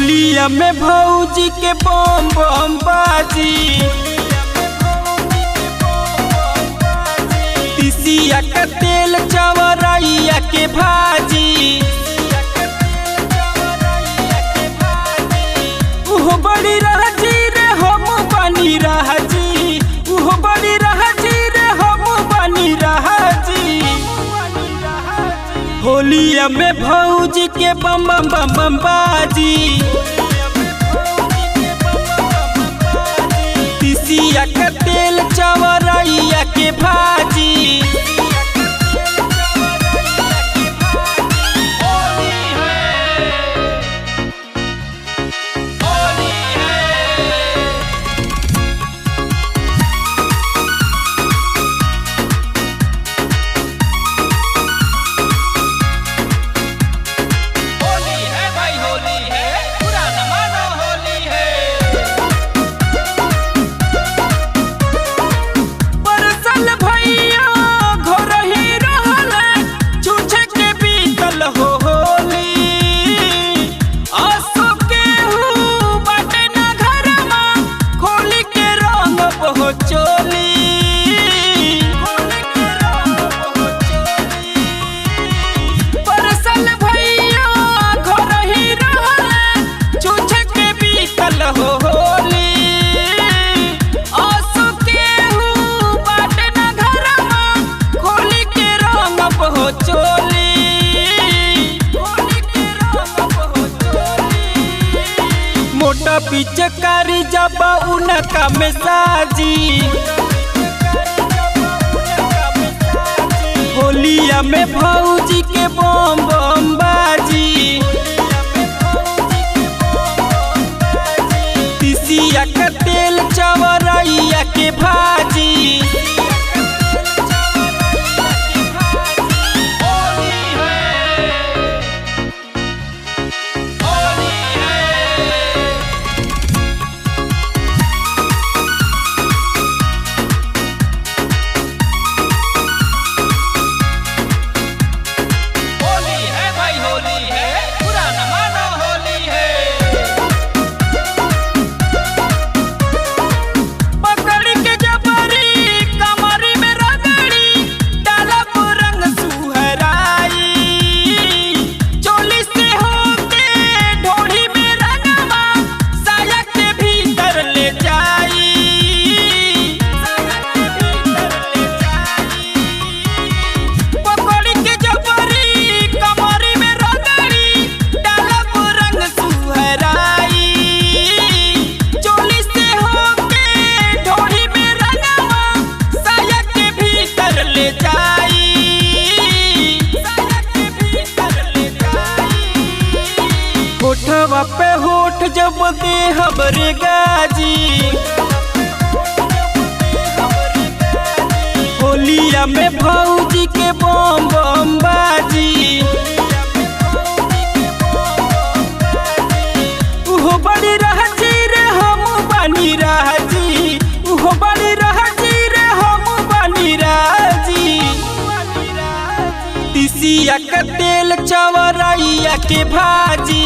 होलिया में भौजी के बम बम बाजी, तिसिया का तेल चवरैया के भाजी, उहो बड़ी राजी रे हम बनी राजी, उहो बड़ी राजी रे हम बनी राजी। होलिया में भौजी के बम बम बम बम बाजी, तिसिया का तेल चवरैया के भाजी। मोटा पिचकारी जब उनका में साजी, होलिया में भौजी के बम बम बाजी, तिसिया का तेल चवरैया के भाजी। होठवा पे होठ जब दे हमरे गाजी, होलिया में भौजी के बम बम बाजी, उहो बड़ी राजी रे हम बनी राजी, उहो बड़ी राजी रे हम बनी राजी। तिसिया का तेल चवरैया के भाजी,